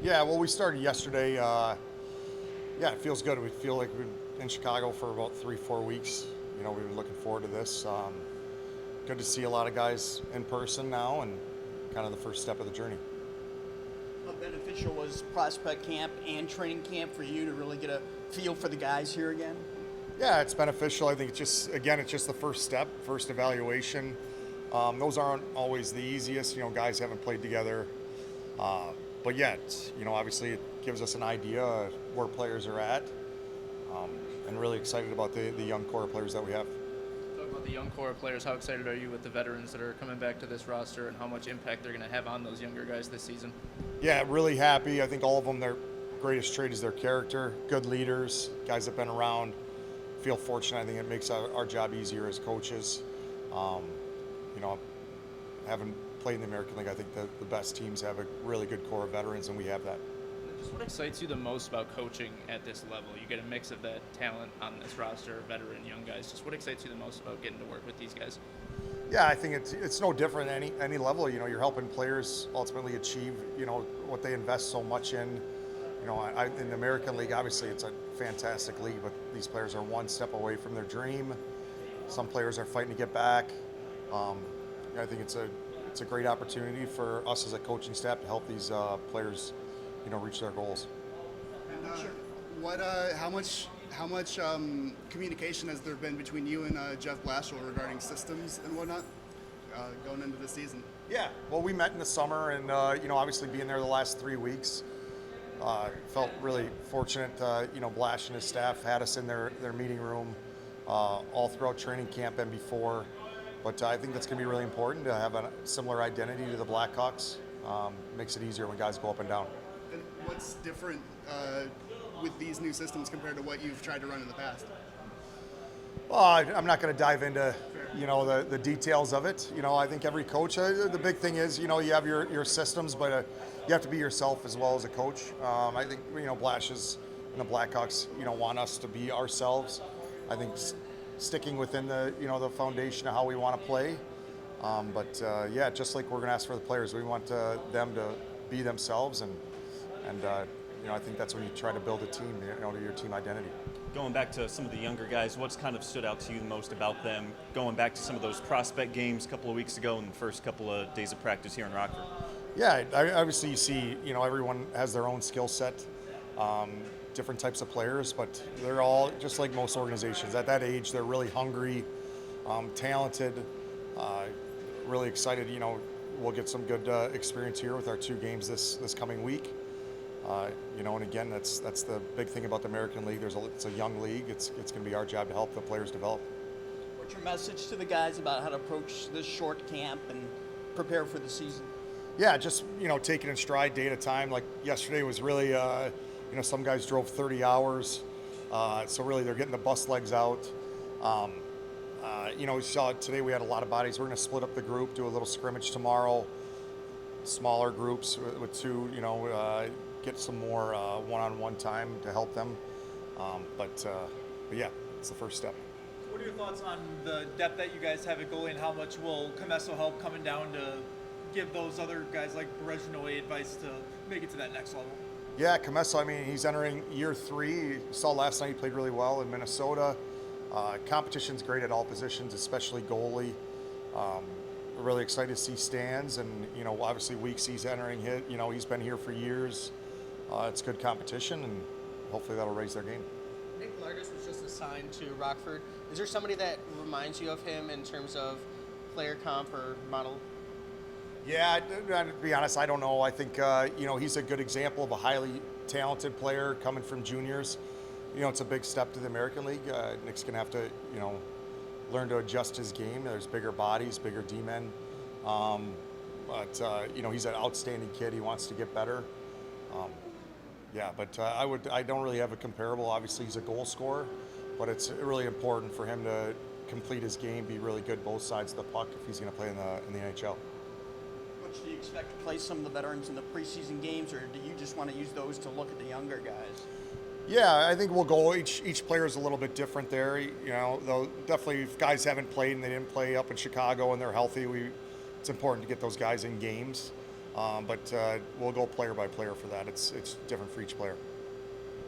Yeah, well, we started yesterday. Yeah, it feels good. We feel like we've been in Chicago for about 3, 4 weeks. We've been looking forward to this. Good to see a lot of guys in person now, and kind of the first step of the journey. How beneficial was prospect camp and training camp for you to really get a feel for the guys here again? Yeah, it's beneficial. I think it's just the first step, first evaluation. Those aren't always the easiest. Guys haven't played together. But yet, obviously it gives us an idea where players are at, and really excited about the young core of players that we have. Talk about the young core of players. How excited are you with the veterans that are coming back to this roster and how much impact they're going to have on those younger guys this season? Yeah, really happy. I think all of them, their greatest trait is their character, good leaders, guys that have been around. Feel fortunate. I think it makes our job easier as coaches. Having played in the American League, I think the best teams have a really good core of veterans, and we have that. Just what excites you the most about coaching at this level? You get a mix of that talent on this roster, veteran, young guys. Just what excites you the most about getting to work with these guys? Yeah, I think it's no different at any level. You're helping players ultimately achieve what they invest so much in. In the American League, obviously it's a fantastic league, but these players are one step away from their dream. Some players are fighting to get back. I think it's a great opportunity for us as a coaching staff to help these players, reach their goals. And how much communication has there been between you and Jeff Blashill regarding systems and whatnot going into the season? Yeah, well, we met in the summer, and obviously being there the last 3 weeks, felt really fortunate. Blash and his staff had us in their meeting room all throughout training camp and before. But I think that's going to be really important to have a similar identity to the Blackhawks. Makes it easier when guys go up and down. And what's different with these new systems compared to what you've tried to run in the past? Well, I'm not going to dive into the details of it. I think every coach, the big thing is you have your systems, but you have to be yourself as well as a coach. I think Blashes and the Blackhawks want us to be ourselves. I think sticking within the the foundation of how we want to play. But just like we're going to ask for the players, we want them to be themselves, and I think that's when you try to build a team, to your team identity. Going back to some of the younger guys, what's kind of stood out to you the most about them? Going back to some of those prospect games a couple of weeks ago and the first couple of days of practice here in Rockford. Yeah, obviously you see, everyone has their own skill set. Different types of players, but they're all just like most organizations. At that age, they're really hungry, talented, really excited. We'll get some good experience here with our 2 games this coming week. And again, that's the big thing about the American League. It's a young league. It's going to be our job to help the players develop. What's your message to the guys about how to approach this short camp and prepare for the season? Yeah, just taking in stride day at a time. Like yesterday was really. Some guys drove 30 hours, so really they're getting the bus legs out. We saw today we had a lot of bodies. We're going to split up the group, do a little scrimmage tomorrow, smaller groups with 2, get some more one-on-one time to help them. But yeah, it's the first step. What are your thoughts on the depth that you guys have at goalie, and how much will Comesso help coming down to give those other guys like Berezhinoy advice to make it to that next level? Yeah, Comesso, he's entering year 3. You saw last night he played really well in Minnesota. Competition's great at all positions, especially goalie. We're really excited to see Stans, and obviously Weeks he's entering hit. He's been here for years. It's good competition, and hopefully that'll raise their game. Nick Largus was just assigned to Rockford. Is there somebody that reminds you of him in terms of player comp or model? Yeah, to be honest, I don't know. I think, he's a good example of a highly talented player coming from juniors. It's a big step to the American League. Nick's going to have to, learn to adjust his game. There's bigger bodies, bigger D-men. But he's an outstanding kid. He wants to get better. I don't really have a comparable. Obviously, he's a goal scorer, but it's really important for him to complete his game, be really good both sides of the puck if he's going to play in the NHL. Do you expect to play some of the veterans in the preseason games, or do you just want to use those to look at the younger guys? Yeah, I think we'll go. Each player is a little bit different there. Though definitely if guys haven't played and they didn't play up in Chicago and they're healthy, it's important to get those guys in games. But we'll go player by player for that. It's different for each player.